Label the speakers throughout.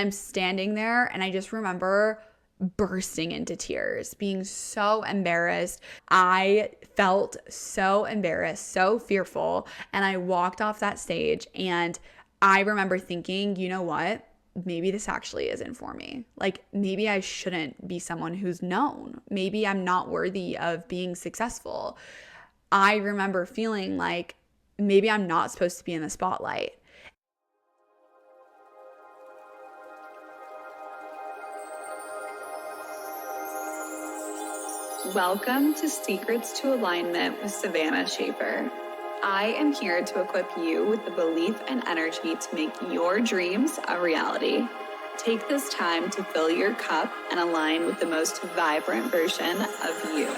Speaker 1: I'm standing there and I just remember bursting into tears, being so embarrassed. I felt so embarrassed, so fearful. And I walked off that stage and I remember thinking, you know what? Maybe this actually isn't for me. Like, maybe I shouldn't be someone who's known. Maybe I'm not worthy of being successful. I remember feeling like maybe I'm not supposed to be in the spotlight.
Speaker 2: Welcome to Secrets to Alignment with Savannah Schaffer. I am here to equip you with the belief and energy to make your dreams a reality. Take this time to fill your cup and align with the most vibrant version of you.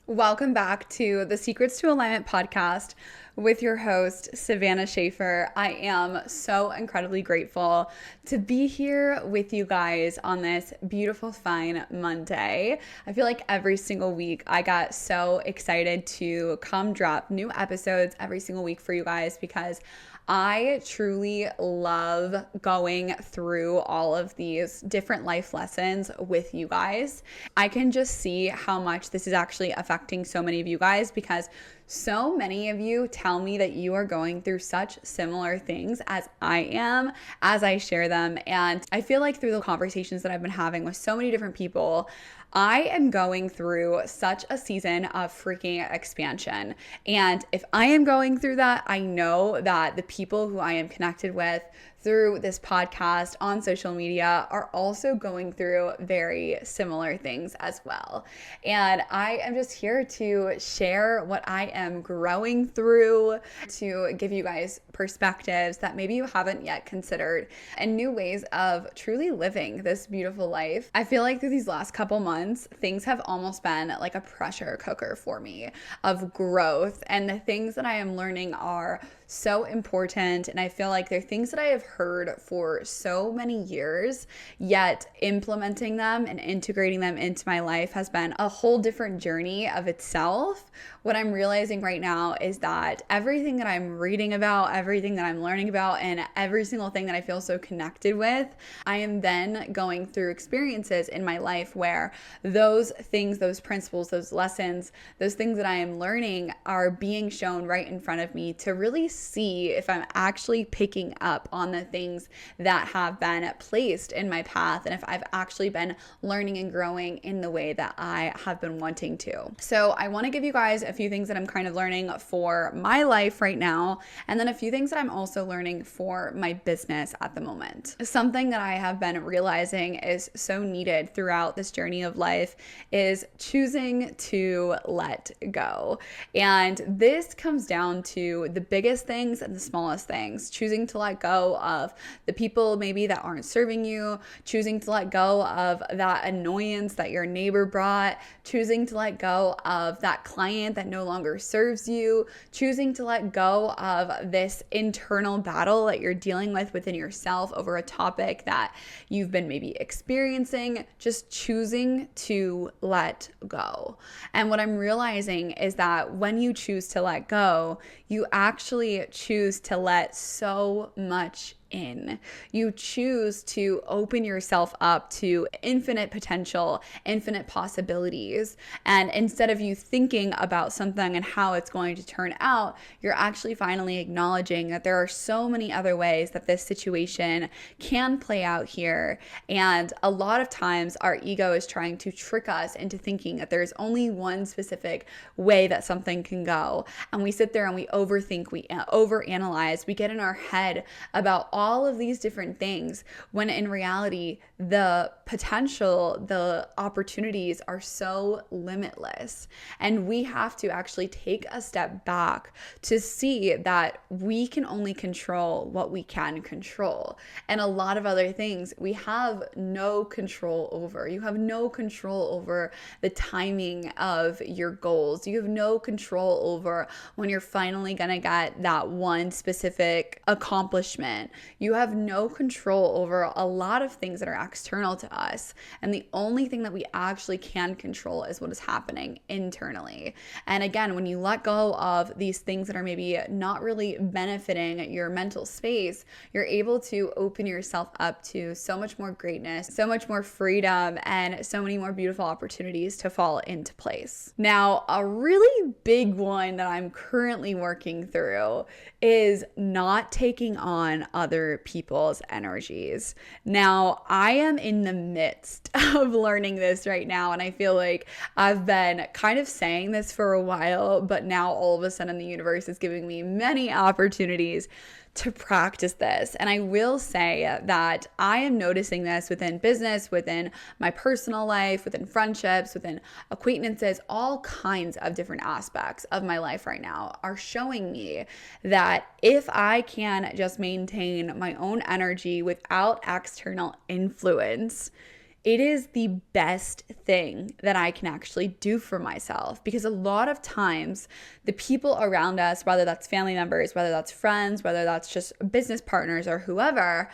Speaker 1: Welcome back to the Secrets to Alignment podcast with your host, Savannah Schaffer. I am so incredibly grateful to be here with you guys on this beautiful, fine Monday. I feel like every single week I got so excited to come drop new episodes every single week for you guys because I truly love going through all of these different life lessons with you guys. I can just see how much this is actually affecting so many of you guys because so many of you tell me that you are going through such similar things as I am as I share them. And I feel like through the conversations that I've been having with so many different people, I am going through such a season of freaking expansion. And if I am going through that, I know that the people who I am connected with through this podcast on social media are also going through very similar things as well. And I am just here to share what I am growing through, to give you guys perspectives that maybe you haven't yet considered and new ways of truly living this beautiful life. I feel like through these last couple months, things have almost been like a pressure cooker for me of growth, and the things that I am learning are so important. And I feel like they're things that I have heard for so many years, yet implementing them and integrating them into my life has been a whole different journey of itself. What I'm realizing right now is that everything that I'm reading about, everything that I'm learning about, and every single thing that I feel so connected with, I am then going through experiences in my life where those things, those principles, those lessons, those things that I am learning are being shown right in front of me to really see if I'm actually picking up on the things that have been placed in my path and if I've actually been learning and growing in the way that I have been wanting to. So I want to give you guys a few things that I'm kind of learning for my life right now, and then a few things that I'm also learning for my business at the moment. Something that I have been realizing is so needed throughout this journey of life is choosing to let go. And this comes down to the biggest things and the smallest things. Choosing to let go of the people maybe that aren't serving you, choosing to let go of that annoyance that your neighbor brought, choosing to let go of that client that no longer serves you, choosing to let go of this internal battle that you're dealing with within yourself over a topic that you've been maybe experiencing, just choosing to let go. And what I'm realizing is that when you choose to let go, you actually choose to let so much in. You choose to open yourself up to infinite potential, infinite possibilities. And instead of you thinking about something and how it's going to turn out, you're actually finally acknowledging that there are so many other ways that this situation can play out here. And a lot of times our ego is trying to trick us into thinking that there's only one specific way that something can go. And we sit there and we overthink, we overanalyze, we get in our head about all of these different things, when in reality, the potential, the opportunities are so limitless. And we have to actually take a step back to see that we can only control what we can control. And a lot of other things we have no control over. You have no control over the timing of your goals. You have no control over when you're finally gonna get that one specific accomplishment. You have no control over a lot of things that are external to us. And the only thing that we actually can control is what is happening internally. And again, when you let go of these things that are maybe not really benefiting your mental space, you're able to open yourself up to so much more greatness, so much more freedom, and so many more beautiful opportunities to fall into place. Now, a really big one that I'm currently working through is not taking on other people's energies. Now, I am in the midst of learning this right now, and I feel like I've been kind of saying this for a while, but now all of a sudden the universe is giving me many opportunities to practice this. And I will say that I am noticing this within business, within my personal life, within friendships, within acquaintances, all kinds of different aspects of my life right now are showing me that if I can just maintain my own energy without external influence, it is the best thing that I can actually do for myself, because a lot of times the people around us, whether that's family members, whether that's friends, whether that's just business partners or whoever,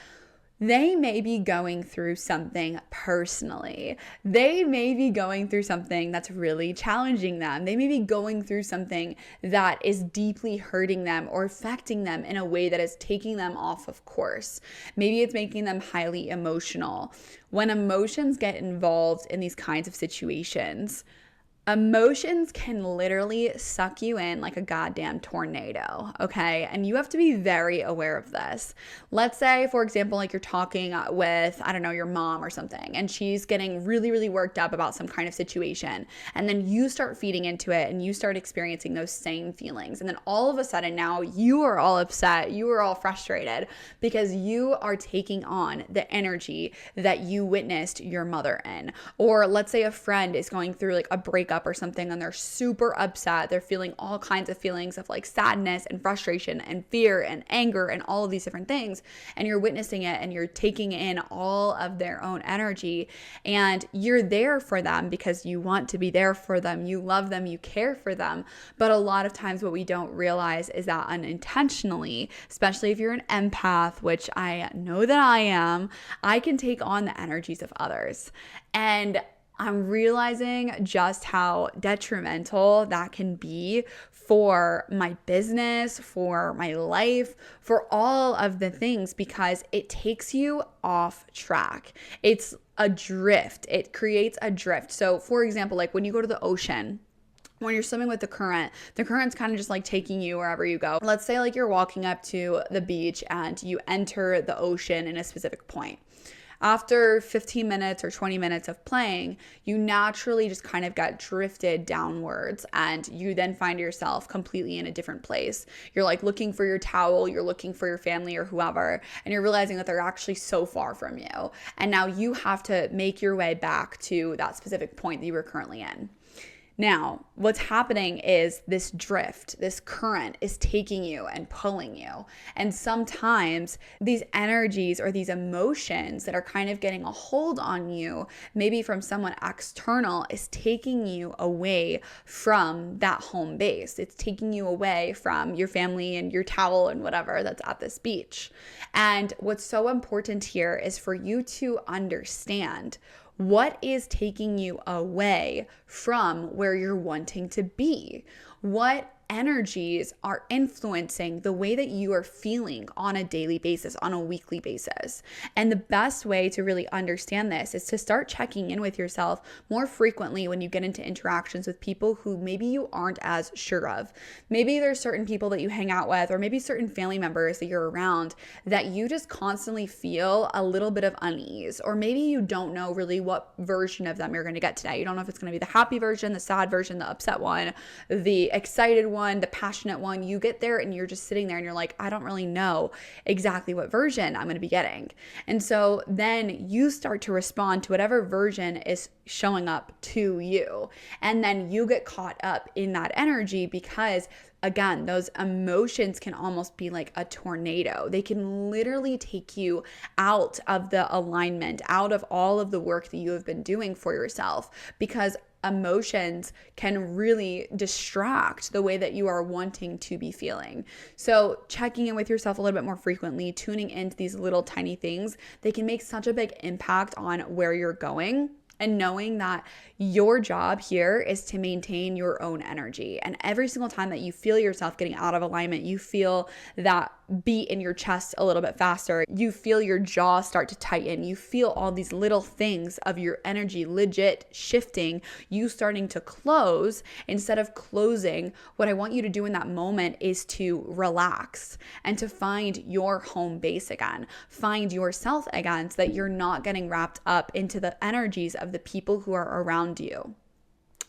Speaker 1: they may be going through something personally. They may be going through something that's really challenging them. They may be going through something that is deeply hurting them or affecting them in a way that is taking them off of course. Maybe it's making them highly emotional. When emotions get involved in these kinds of situations, emotions can literally suck you in like a goddamn tornado, okay? And you have to be very aware of this. Let's say, for example, like you're talking with, I don't know, your mom or something, and she's getting really, really worked up about some kind of situation. And then you start feeding into it and you start experiencing those same feelings. And then all of a sudden now you are all upset, you are all frustrated because you are taking on the energy that you witnessed your mother in. Or let's say a friend is going through like a breakup or something and they're super upset. They're feeling all kinds of feelings of like sadness and frustration and fear and anger and all of these different things. And you're witnessing it and you're taking in all of their own energy, and you're there for them because you want to be there for them. You love them, you care for them. But a lot of times what we don't realize is that unintentionally, especially if you're an empath, which I know that I am, I can take on the energies of others. And I'm realizing just how detrimental that can be for my business, for my life, for all of the things, because it takes you off track. It's a drift. It creates a drift. So for example, like when you go to the ocean, when you're swimming with the current's kind of just like taking you wherever you go. Let's say like you're walking up to the beach and you enter the ocean in a specific point. After 15 minutes or 20 minutes of playing, you naturally just kind of get drifted downwards, and you then find yourself completely in a different place. You're like looking for your towel, you're looking for your family or whoever, and you're realizing that they're actually so far from you. And now you have to make your way back to that specific point that you were currently in. Now, what's happening is this drift, this current is taking you and pulling you. And sometimes these energies or these emotions that are kind of getting a hold on you, maybe from someone external, is taking you away from that home base. It's taking you away from your family and your towel and whatever that's at this beach. And what's so important here is for you to understand what is taking you away from where you're wanting to be. What energies are influencing the way that you are feeling on a daily basis, on a weekly basis. And the best way to really understand this is to start checking in with yourself more frequently when you get into interactions with people who maybe you aren't as sure of. Maybe there's certain people that you hang out with, or maybe certain family members that you're around that you just constantly feel a little bit of unease, or maybe you don't know really what version of them you're going to get today. You don't know if it's going to be the happy version, the sad version, the upset one, the excited one, the passionate one. You get there and you're just sitting there and you're like, I don't really know exactly what version I'm going to be getting. And so then you start to respond to whatever version is showing up to you. And then you get caught up in that energy because, again, those emotions can almost be like a tornado. They can literally take you out of the alignment, out of all of the work that you have been doing for yourself, because emotions can really distract the way that you are wanting to be feeling. So checking in with yourself a little bit more frequently, tuning into these little tiny things, they can make such a big impact on where you're going. And knowing that your job here is to maintain your own energy. And every single time that you feel yourself getting out of alignment, you feel that beat in your chest a little bit faster, you feel your jaw start to tighten, you feel all these little things of your energy legit shifting, you starting to close instead of closing. What I want you to do in that moment is to relax and to find your home base again, find yourself again, so that you're not getting wrapped up into the energies of the people who are around you.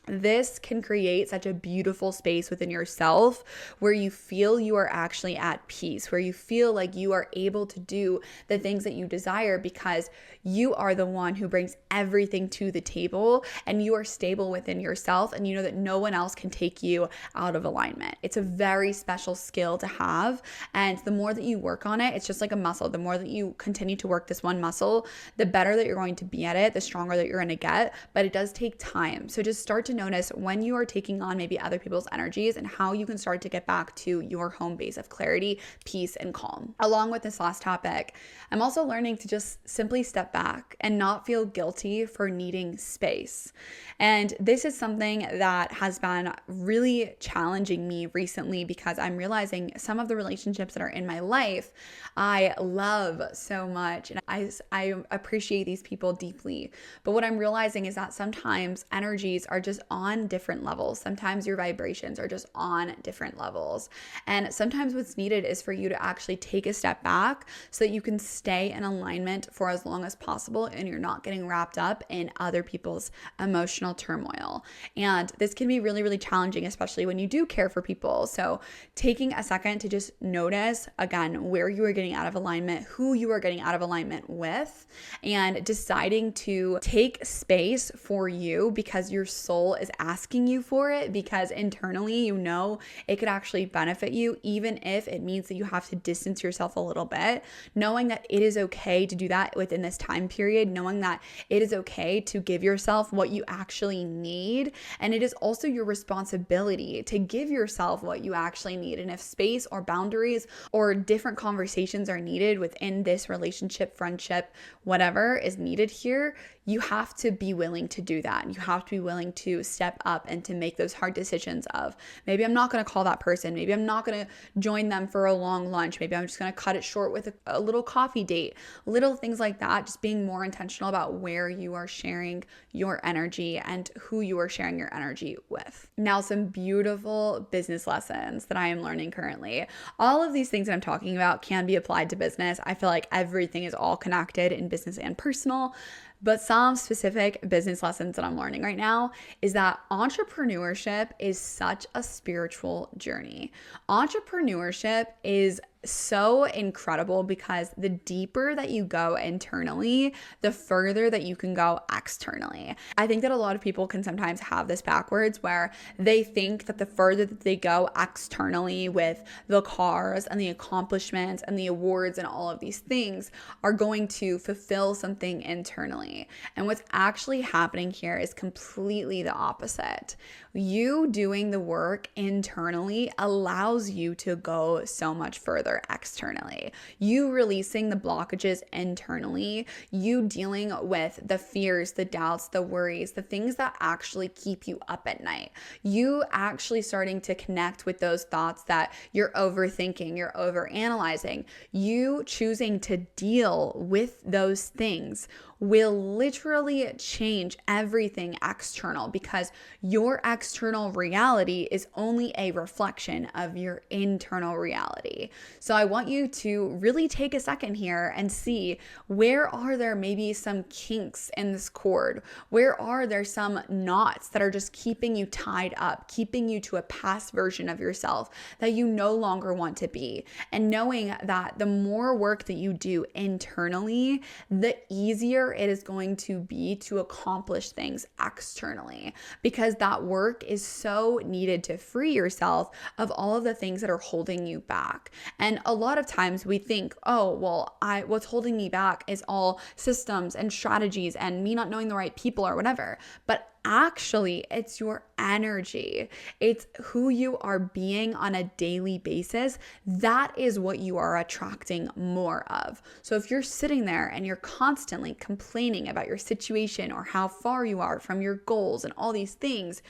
Speaker 1: This can create such a beautiful space within yourself where you feel you are actually at peace, where you feel like you are able to do the things that you desire because you are the one who brings everything to the table and you are stable within yourself and you know that no one else can take you out of alignment. It's a very special skill to have, and the more that you work on it, it's just like a muscle. The more that you continue to work this one muscle, the better that you're going to be at it, the stronger that you're going to get, but it does take time. So just start to notice when you are taking on maybe other people's energies and how you can start to get back to your home base of clarity, peace, and calm. Along with this last topic, I'm also learning to just simply step back and not feel guilty for needing space. And this is something that has been really challenging me recently because I'm realizing some of the relationships that are in my life I love so much and I appreciate these people deeply. But what I'm realizing is that sometimes energies are just on different levels. Sometimes your vibrations are just on different levels. And sometimes what's needed is for you to actually take a step back so that you can stay in alignment for as long as possible and you're not getting wrapped up in other people's emotional turmoil. And this can be really, really challenging, especially when you do care for people. So taking a second to just notice, again, where you are getting out of alignment, who you are getting out of alignment with, and deciding to take space for you because your soul is asking you for it, because internally you know it could actually benefit you, even if it means that you have to distance yourself a little bit. Knowing that it is okay to do that within this time period, knowing that it is okay to give yourself what you actually need, and it is also your responsibility to give yourself what you actually need. And if space or boundaries or different conversations are needed within this relationship, friendship, whatever is needed here, you have to be willing to do that. You have to be willing to step up and to make those hard decisions of maybe I'm not going to call that person. Maybe I'm not going to join them for a long lunch. Maybe I'm just going to cut it short with a little coffee date, little things like that. Just being more intentional about where you are sharing your energy and who you are sharing your energy with. Now, some beautiful business lessons that I am learning currently. All of these things that I'm talking about can be applied to business. I feel like everything is all connected in business and personal. But some specific business lessons that I'm learning right now is that entrepreneurship is such a spiritual journey. Entrepreneurship is so incredible because the deeper that you go internally, the further that you can go externally. I think that a lot of people can sometimes have this backwards where they think that the further that they go externally with the cars and the accomplishments and the awards and all of these things are going to fulfill something internally. And what's actually happening here is completely the opposite. You doing the work internally allows you to go so much further externally. You releasing the blockages internally, you dealing with the fears, the doubts, the worries, the things that actually keep you up at night. You actually starting to connect with those thoughts that you're overthinking, you're overanalyzing. You choosing to deal with those things will literally change everything external because your external reality is only a reflection of your internal reality. So I want you to really take a second here and see where are there maybe some kinks in this cord? Where are there some knots that are just keeping you tied up, keeping you to a past version of yourself that you no longer want to be? And knowing that the more work that you do internally, the easier it is going to be to accomplish things externally, because that work is so needed to free yourself of all of the things that are holding you back. And a lot of times we think, oh, well, what's holding me back is all systems and strategies and me not knowing the right people or whatever. But actually it's your energy. It's who you are being on a daily basis. That is what you are attracting more of. So if you're sitting there and you're constantly complaining about your situation or how far you are from your goals and all these things,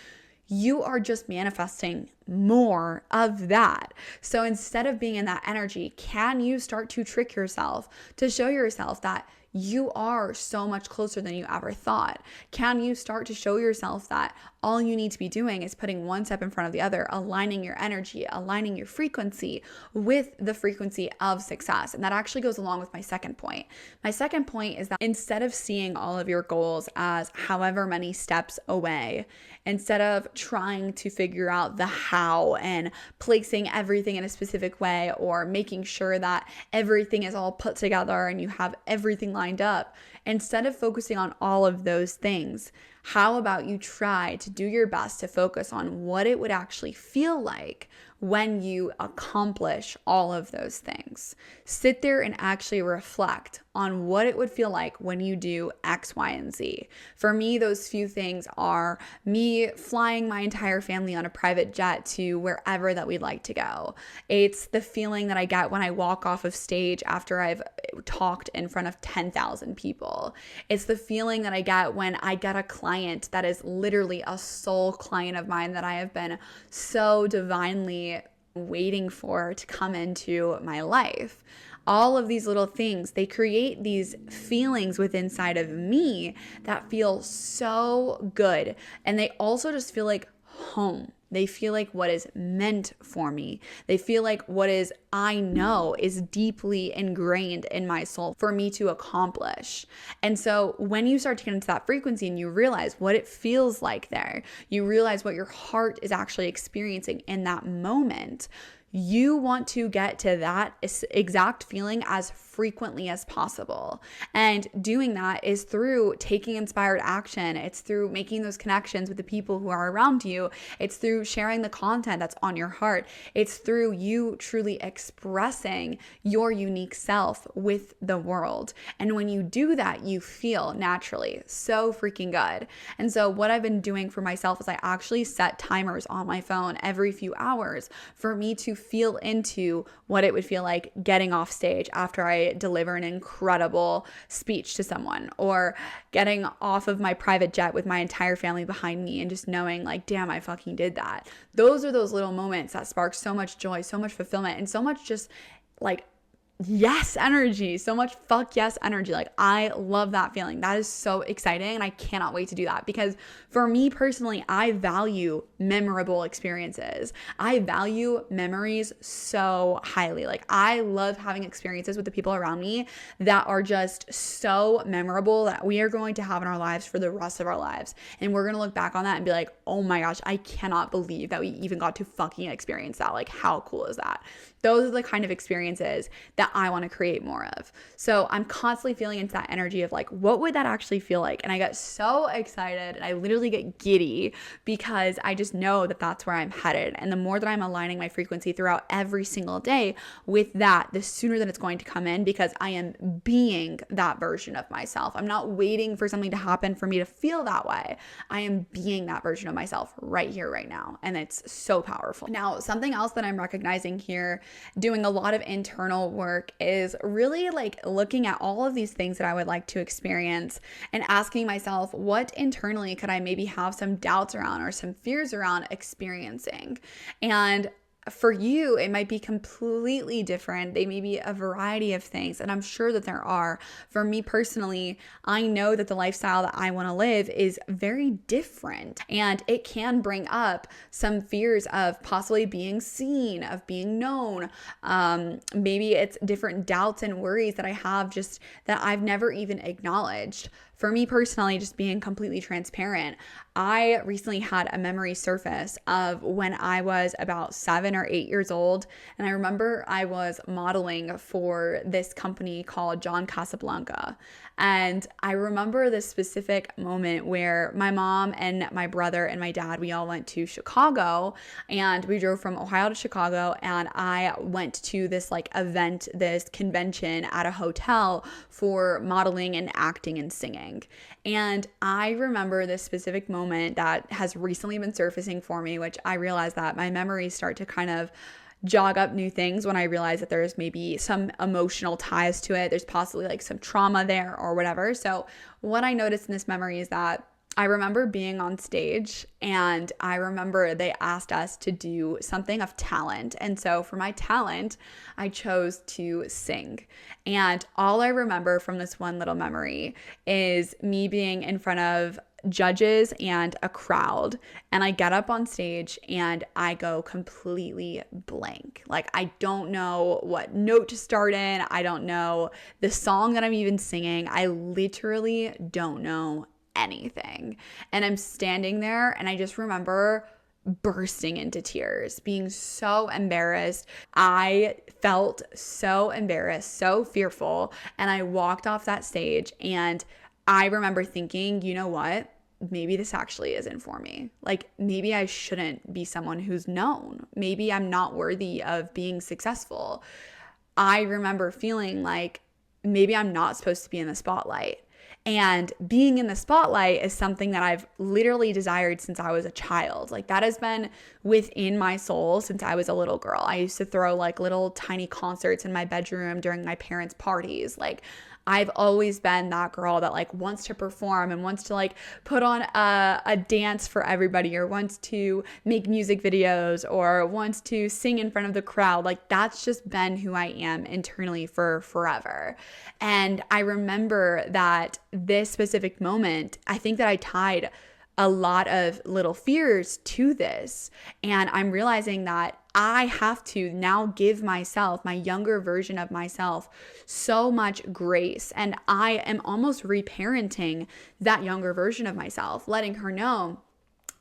Speaker 1: you are just manifesting more of that. So instead of being in that energy, can you start to trick yourself to show yourself that you are so much closer than you ever thought? Can you start to show yourself that all you need to be doing is putting one step in front of the other, aligning your energy, aligning your frequency with the frequency of success? And that actually goes along with my second point. My second point is that instead of seeing all of your goals as however many steps away, instead of trying to figure out the how and placing everything in a specific way or making sure that everything is all put together and you have everything lined up, instead of focusing on all of those things, how about you try to do your best to focus on what it would actually feel like when you accomplish all of those things? Sit there and actually reflect on what it would feel like when you do X, Y, and Z. For me, those few things are me flying my entire family on a private jet to wherever that we'd like to go. It's the feeling that I get when I walk off of stage after I've talked in front of 10,000 people. It's the feeling that I get when I get a client that is literally a soul client of mine that I have been so divinely waiting for to come into my life. All of these little things, they create these feelings within inside of me that feel so good. And they also just feel like home. They feel like what is meant for me. They feel like what is, I know, is deeply ingrained in my soul for me to accomplish. And so when you start to get into that frequency and you realize what it feels like there, you realize what your heart is actually experiencing in that moment, you want to get to that exact feeling as frequently as possible. And doing that is through taking inspired action. It's through making those connections with the people who are around you. It's through sharing the content that's on your heart. It's through you truly expressing your unique self with the world. And when you do that, you feel naturally so freaking good. And so what I've been doing for myself is I actually set timers on my phone every few hours for me to feel into what it would feel like getting off stage after I deliver an incredible speech to someone, or getting off of my private jet with my entire family behind me and just knowing like, damn, I fucking did that. Those are those little moments that spark so much joy, so much fulfillment, and so much just like yes energy, so much fuck yes energy. Like I love that feeling. That is so exciting and I cannot wait to do that, because for me personally, I value memorable experiences. I value memories so highly. Like I love having experiences with the people around me that are just so memorable that we are going to have in our lives for the rest of our lives. And we're going to look back on that and be like, oh my gosh, I cannot believe that we even got to fucking experience that. Like how cool is that? Those are the kind of experiences that I want to create more of. So I'm constantly feeling into that energy of like, what would that actually feel like? And I get so excited and I literally get giddy because I just know that that's where I'm headed. And the more that I'm aligning my frequency throughout every single day with that, the sooner that it's going to come in, because I am being that version of myself. I'm not waiting for something to happen for me to feel that way. I am being that version of myself right here, right now. And it's so powerful. Now, something else that I'm recognizing here, doing a lot of internal work, is really like looking at all of these things that I would like to experience and asking myself, what internally could I maybe have some doubts around or some fears around experiencing? And for you, it might be completely different. They may be a variety of things, and I'm sure that there are. For me personally, I know that the lifestyle that I want to live is very different, and it can bring up some fears of possibly being seen, of being known. Maybe it's different doubts and worries that I have just that I've never even acknowledged. For me personally, just being completely transparent, I recently had a memory surface of when I was about 7 or 8 years old. And I remember I was modeling for this company called John Casablanca. And I remember this specific moment where my mom and my brother and my dad, we all went to Chicago, and we drove from Ohio to Chicago, and I went to this like event, this convention at a hotel for modeling and acting and singing. sing. And I remember this specific moment that has recently been surfacing for me, which I realize that my memories start to kind of jog up new things when I realize that there's maybe some emotional ties to it. There's possibly like some trauma there or whatever. So what I noticed in this memory is that I remember being on stage, and I remember they asked us to do something of talent. And so for my talent, I chose to sing. And all I remember from this one little memory is me being in front of judges and a crowd, and I get up on stage and I go completely blank. Like, I don't know what note to start in. I don't know the song that I'm even singing. I literally don't know anything. And I'm standing there, and I just remember bursting into tears, being so embarrassed. I felt so embarrassed, so fearful, and I walked off that stage, and I remember thinking, you know what? Maybe this actually isn't for me. Like, maybe I shouldn't be someone who's known. Maybe I'm not worthy of being successful. I remember feeling like maybe I'm not supposed to be in the spotlight. And being in the spotlight is something that I've literally desired since I was a child. Like, that has been within my soul since I was a little girl. I used to throw like little tiny concerts in my bedroom during my parents' parties. Like, I've always been that girl that like wants to perform and wants to like put on a dance for everybody, or wants to make music videos, or wants to sing in front of the crowd. Like, that's just been who I am internally for forever. And I remember that this specific moment, I think that I tied a lot of little fears to this. And I'm realizing that I have to now give myself, my younger version of myself, so much grace. And I am almost reparenting that younger version of myself, letting her know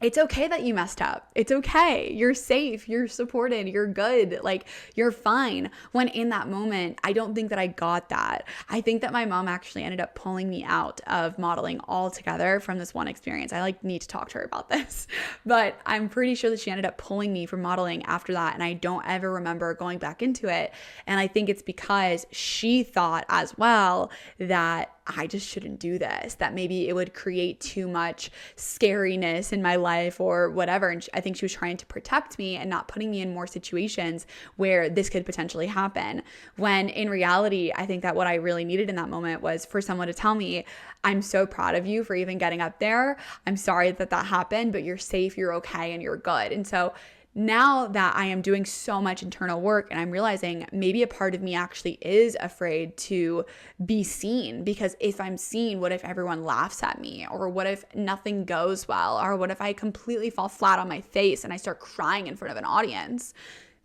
Speaker 1: it's okay that you messed up. It's okay. You're safe. You're supported. You're good. Like, you're fine. When in that moment, I don't think that I got that. I think that my mom actually ended up pulling me out of modeling altogether from this one experience. I like need to talk to her about this, but I'm pretty sure that she ended up pulling me from modeling after that. And I don't ever remember going back into it. And I think it's because she thought as well that I just shouldn't do this, that maybe it would create too much scariness in my life or whatever. And I think she was trying to protect me and not putting me in more situations where this could potentially happen. When in reality, I think that what I really needed in that moment was for someone to tell me, I'm so proud of you for even getting up there. I'm sorry that that happened, but you're safe, you're okay, and you're good. And so now that I am doing so much internal work, and I'm realizing maybe a part of me actually is afraid to be seen, because if I'm seen, what if everyone laughs at me? Or what if nothing goes well? Or what if I completely fall flat on my face and I start crying in front of an audience?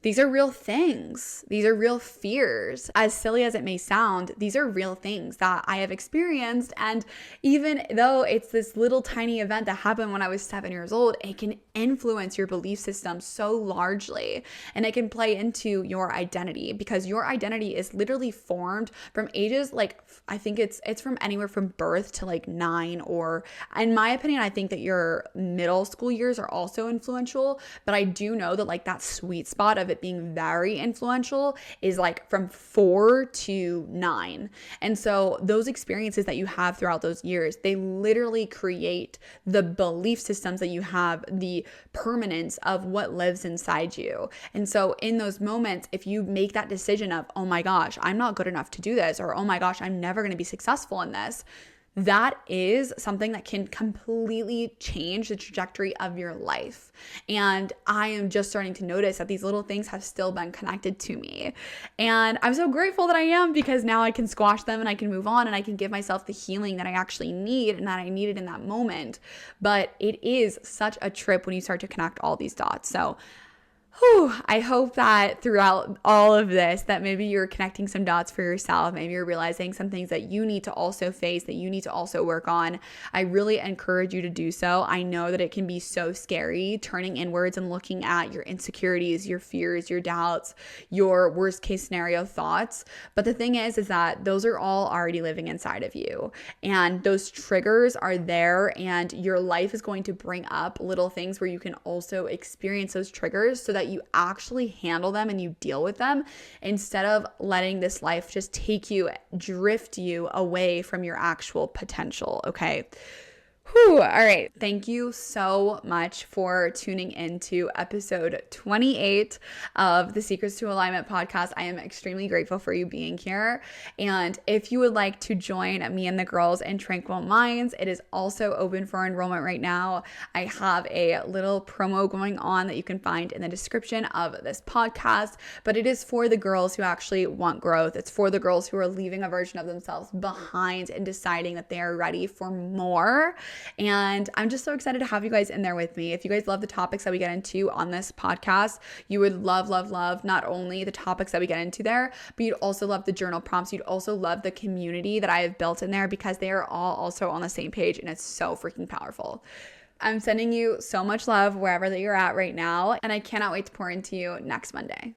Speaker 1: These are real things. These are real fears. As silly as it may sound, these are real things that I have experienced. And even though it's this little tiny event that happened when I was 7 years old, it can influence your belief system so largely. And it can play into your identity, because your identity is literally formed from ages, like, I think it's from anywhere from birth to like 9, or in my opinion, I think that your middle school years are also influential. But I do know that like that sweet spot of it being very influential is like from 4 to 9. And so those experiences that you have throughout those years, they literally create the belief systems that you have, the permanence of what lives inside you. And so in those moments, if you make that decision of, oh my gosh, I'm not good enough to do this, or oh my gosh, I'm never going to be successful in this, that is something that can completely change the trajectory of your life. And I am just starting to notice that these little things have still been connected to me. And I'm so grateful that I am, because now I can squash them and I can move on and I can give myself the healing that I actually need and that I needed in that moment. But it is such a trip when you start to connect all these dots. So I hope that throughout all of this, that maybe you're connecting some dots for yourself. Maybe you're realizing some things that you need to also face, that you need to also work on. I really encourage you to do so. I know that it can be so scary turning inwards and looking at your insecurities, your fears, your doubts, your worst case scenario thoughts. But the thing is that those are all already living inside of you. And those triggers are there, and your life is going to bring up little things where you can also experience those triggers so that that you actually handle them and you deal with them instead of letting this life just drift you away from your actual potential, okay? Whew, all right. Thank you so much for tuning into episode 28 of the Secrets to Alignment podcast. I am extremely grateful for you being here. And if you would like to join me and the girls in Tranquil Minds, it is also open for enrollment right now. I have a little promo going on that you can find in the description of this podcast, but it is for the girls who actually want growth. It's for the girls who are leaving a version of themselves behind and deciding that they are ready for more. And I'm just so excited to have you guys in there with me. If you guys love the topics that we get into on this podcast, you would love not only the topics that we get into there, but you'd also love the journal prompts. You'd also love the community that I have built in there because they are all also on the same page and it's so freaking powerful. I'm sending you so much love wherever that you're at right now, and I cannot wait to pour into you next Monday.